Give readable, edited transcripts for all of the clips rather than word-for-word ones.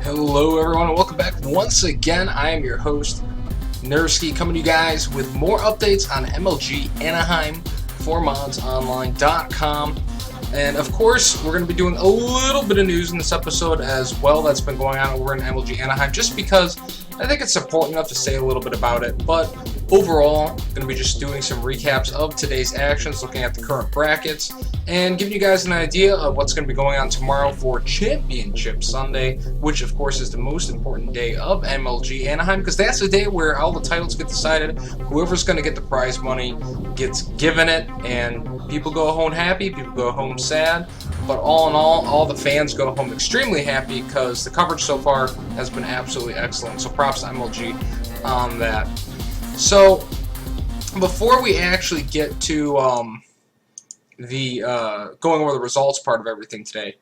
Hello everyone and welcome back. Once again, I am your host, Nursky, coming to you guys with more updates on MLG Anaheim for modsonline.com. And of course, we're going to be doing a little bit of news in this episode as well that's been going on over in MLG Anaheim, just because I think it's important enough to say a little bit about it. But overall, I'm going to be just doing some recaps of today's actions, looking at the current brackets, and giving you guys an idea of what's going to be going on tomorrow for Championship Sunday, which of course is the most important day of MLG Anaheim, because that's the day where all the titles get decided. Whoever's going to get the prize money gets given it, and people go home happy, people go home sad, but all in all the fans go home extremely happy because the coverage so far has been absolutely excellent. So props to MLG on that. So before we actually get to going over the results part of everything today,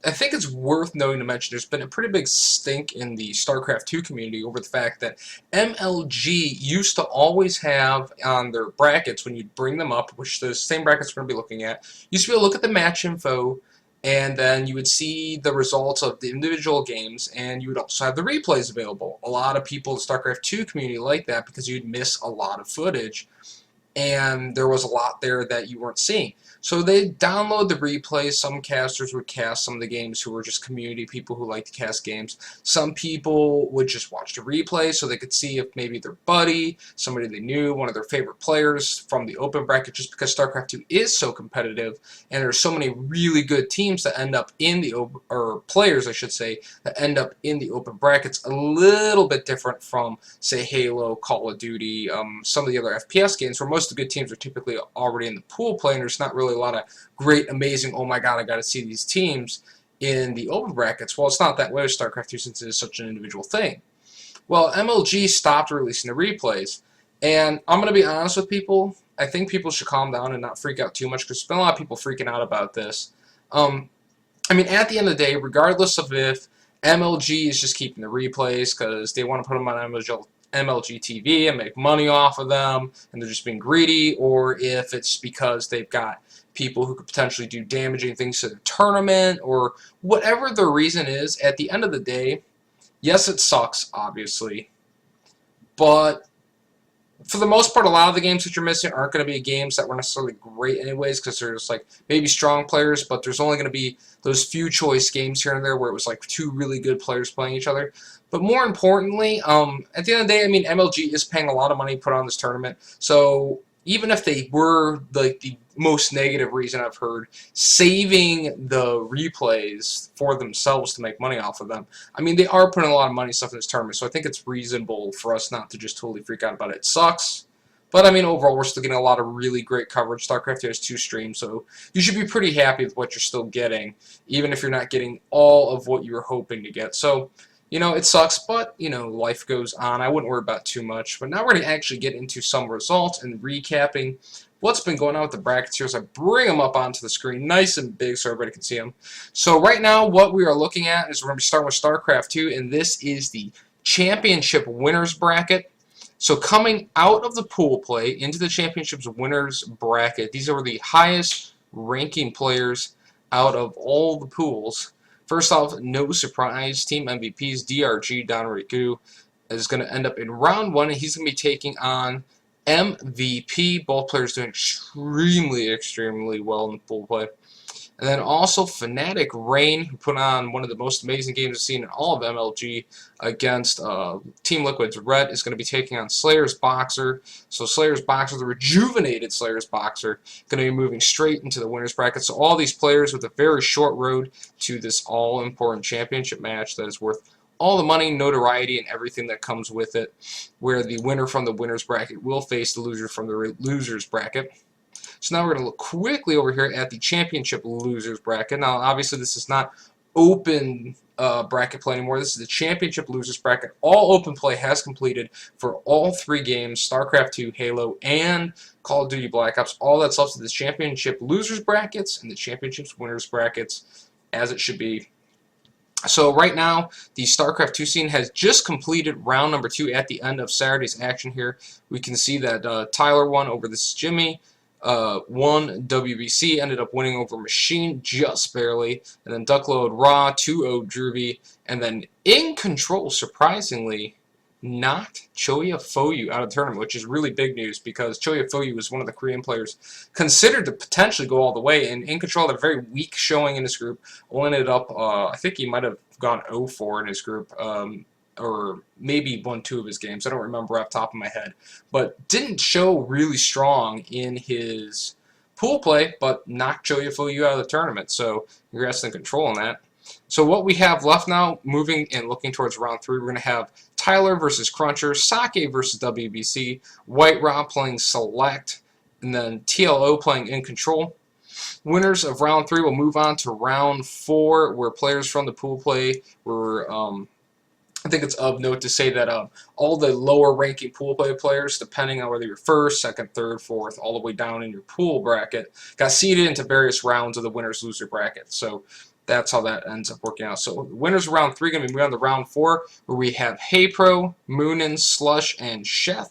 I think it's worth noting to mention there's been a pretty big stink in the StarCraft 2 community over the fact that MLG used to always have on their brackets, when you'd bring them up, which the same brackets we're going to be looking at, used to be able to look at the match info, and then you would see the results of the individual games, and you would also have the replays available. A lot of people in the StarCraft 2 community like that because you'd miss a lot of footage, and there was a lot there that you weren't seeing. So they download the replays. Some casters would cast some of the games who were just community people who like to cast games. Some people would just watch the replay so they could see if maybe their buddy, somebody they knew, one of their favorite players from the open bracket, just because StarCraft 2 is so competitive and there's so many really good teams that end up in the open, or players I should say, that end up in the open brackets, a little bit different from, say, Halo, Call of Duty, some of the other FPS games where most of the good teams are typically already in the pool play, and there's not really a lot of great, amazing, oh my god, I gotta see these teams in the open brackets. Well, it's not that way with StarCraft 2 since it is such an individual thing. Well, MLG stopped releasing the replays, and I'm going to be honest with people, I think people should calm down and not freak out too much, because there's been a lot of people freaking out about this. I mean, at the end of the day, regardless of if MLG is just keeping the replays because they want to put them on MLG TV and make money off of them, and they're just being greedy, or if it's because they've got people who could potentially do damaging things to the tournament, or whatever the reason is, at the end of the day, yes, it sucks, obviously, but for the most part, a lot of the games that you're missing aren't going to be games that were necessarily great anyways, because they're just like maybe strong players, but there's only going to be those few choice games here and there where it was like two really good players playing each other. But more importantly, at the end of the day, I mean, MLG is paying a lot of money to put on this tournament, so even if they were like the most negative reason I've heard, saving the replays for themselves to make money off of them, I mean, they are putting a lot of money stuff in this tournament, so I think it's reasonable for us not to just totally freak out about it. It sucks, but I mean, overall, we're still getting a lot of really great coverage. StarCraft 2 has 2 streams, so you should be pretty happy with what you're still getting, even if you're not getting all of what you were hoping to get. So, you know, it sucks, but, you know, life goes on. I wouldn't worry about too much. But now we're going to actually get into some results and recapping what's been going on with the brackets here as I bring them up onto the screen nice and big so everybody can see them. So right now what we are looking at is we're going to be starting with StarCraft 2, and this is the Championship Winners Bracket. So coming out of the pool play into the Championships Winners Bracket, these are the highest ranking players out of all the pools. First off, no surprise, Team MVP's DRG, Don Riku, is going to end up in round 1, and he's going to be taking on MVP. Both players doing extremely well in the pool play. And then also Fnatic Rain, who put on one of the most amazing games I've seen in all of MLG against Team Liquid's Red, is going to be taking on Slayer's Boxer. So Slayer's Boxer, the rejuvenated Slayer's Boxer, going to be moving straight into the winner's bracket. So all these players with a very short road to this all-important championship match that is worth all the money, notoriety, and everything that comes with it, where the winner from the winner's bracket will face the loser from the loser's bracket. So now we're going to look quickly over here at the Championship Losers Bracket. Now, obviously, this is not open bracket play anymore. This is the Championship Losers Bracket. All open play has completed for all 3 games, StarCraft 2, Halo, and Call of Duty Black Ops. All that's left is the Championship Losers Brackets and the Championships Winners Brackets, as it should be. So right now, the StarCraft 2 scene has just completed round number 2 at the end of Saturday's action here. We can see that Tyler won over this Jimmy. One WBC ended up winning over Machine just barely, and then Duckload Raw 2-0 Druby, and then In Control, surprisingly, knocked Choya Foyu out of the tournament, which is really big news because Choya Foyu was one of the Korean players considered to potentially go all the way, and In Control had a very weak showing in his group. Only ended up, I think he might have gone 0-4 in his group, or maybe won 2 of his games. I don't remember off the top of my head, but didn't show really strong in his pool play, but knocked Choya Foyu out of the tournament. So congrats to In Control on that. So what we have left now, moving and looking towards round 3, we're going to have Tyler versus Cruncher, Sake versus WBC, White Raw playing Select, and then TLO playing In Control. Winners of round 3 will move on to round 4, where players from the pool play were, I think it's of note to say that all the lower ranking pool play players, depending on whether you're first, second, third, fourth, all the way down in your pool bracket, got seeded into various rounds of the winners-loser bracket. So that's how that ends up working out. So the winners of round 3 are going to be moving on to round 4, where we have Hey Pro, Moonin, Slush, and Chef.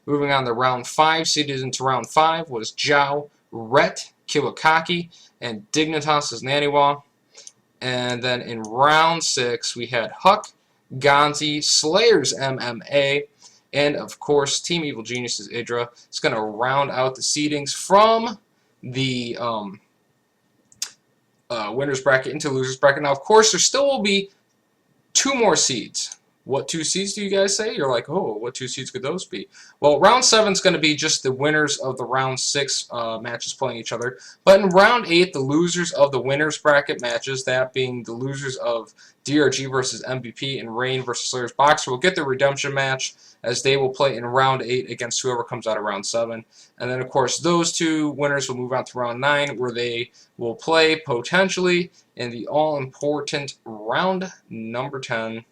Moving on to round 5, seeded into round 5 was Zhao, Rhett, Kiwakaki, and Dignitas' Naniwa. And then in round 6, we had Huck, Gonzi, Slayers MMA, and of course Team Evil Geniuses Idra. It's going to round out the seedings from the winners bracket into losers bracket. Now, of course, there still will be 2 more seeds. What 2 seeds do you guys say? You're like, oh, what 2 seeds could those be? Well, round 7 is going to be just the winners of the round 6 matches playing each other. But in round 8, the losers of the winners bracket matches, that being the losers of DRG versus MVP and Rain versus Slayers Boxer, will get the redemption match, as they will play in round 8 against whoever comes out of round 7. And then, of course, those 2 winners will move on to round 9, where they will play potentially in the all-important round number 10,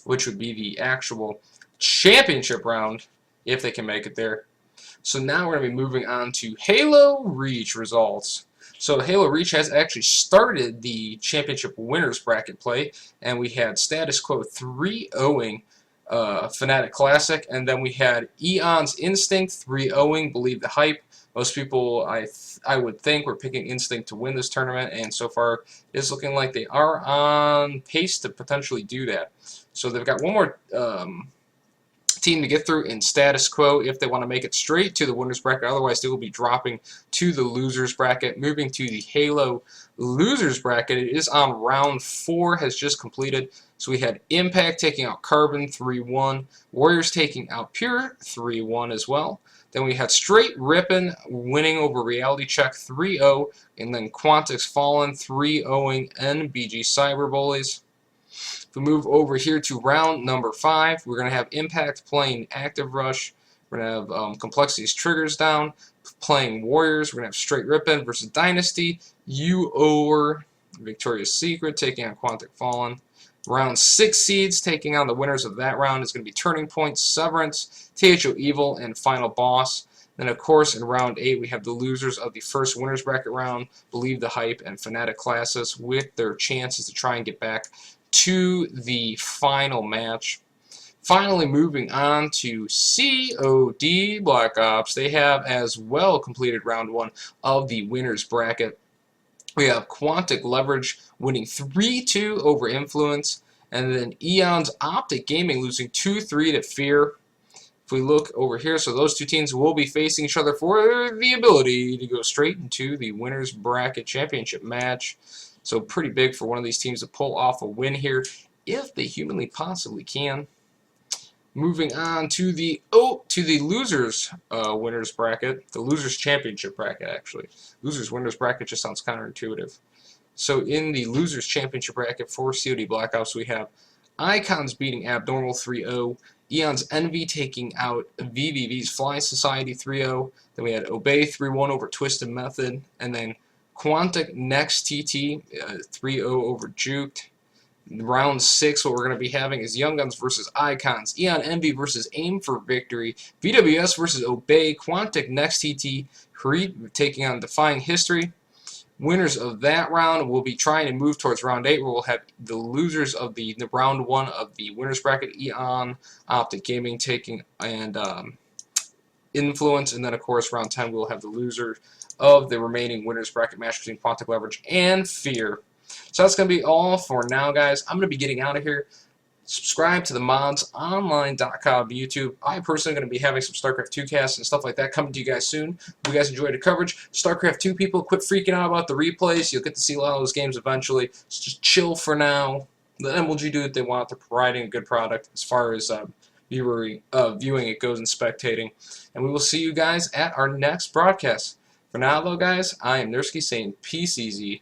which would be the actual championship round, if they can make it there. So now we're going to be moving on to Halo Reach results. So Halo Reach has actually started the championship winners bracket play, and we had Status Quo 3-0ing Fnatic Classic, and then we had Eon's Instinct 3-0ing Believe the Hype. Most people, I would think, were picking Instinct to win this tournament, and so far it's looking like they are on pace to potentially do that. So they've got one more team to get through in Status Quo if they want to make it straight to the winners bracket. Otherwise, they will be dropping to the losers bracket. Moving to the Halo losers bracket, it is on round 4, has just completed. So we had Impact taking out Carbon 3-1, Warriors taking out Pure 3-1 as well. Then we had Straight Rippin' winning over Reality Check 3-0, and then Quantix Fallen 3-0ing NBG Cyber Bullies. If we move over here to round number 5, we're going to have Impact playing Active Rush. We're going to have Complexity's Triggers down, playing Warriors. We're going to have Straight Rippin' versus Dynasty. UOR, Victoria's Secret taking on Quantic Fallen. Round 6 seeds taking on the winners of that round is going to be Turning Point, Severance, THO Evil, and Final Boss. Then, of course, in round 8, we have the losers of the first winners bracket round, Believe the Hype and Fnatic Classes, with their chances to try and get back to the final match. Finally, moving on to COD Black Ops. They have as well completed round 1 of the winners bracket. We have Quantic Leverage winning 3-2 over Influence, and then Eon's Optic Gaming losing 2-3 to Fear. If we look over here, so those 2 teams will be facing each other for the ability to go straight into the winners bracket championship match. So pretty big for one of these teams to pull off a win here, if they humanly possibly can. Moving on to the losers winners bracket, the losers championship bracket actually. Losers winners bracket just sounds counterintuitive. So in the losers championship bracket for COD Black Ops, we have Icons beating Abnormal 3-0, Eon's Envy taking out VVV's Fly Society 3-0. Then we had Obey 3-1 over Twisted Method, and then Quantic Next TT 3-0 over Juked. Round 6, what we're going to be having is Young Guns versus Icons, Eon Envy versus Aim for Victory, VWS versus Obey, Quantic Next TT, Harit taking on Defying History. Winners of that round will be trying to move towards round 8, where we'll have the losers of the round 1 of the winners bracket, Eon, Optic Gaming taking, and influence, and then of course round 10 we'll have the loser of the remaining winners bracket match between Quantic Leverage and Fear. So that's going to be all for now, guys. I'm going to be getting out of here. Subscribe to the modsonline.com YouTube. I personally am going to be having some StarCraft 2 casts and stuff like that coming to you guys soon. If you guys enjoyed the coverage, StarCraft 2 people, quit freaking out about the replays. You'll get to see a lot of those games eventually. So just chill for now. Let MLG do what they want. They're providing a good product as far as viewing it goes and spectating. And we will see you guys at our next broadcast. For now, though, guys, I am Nursky saying peace easy.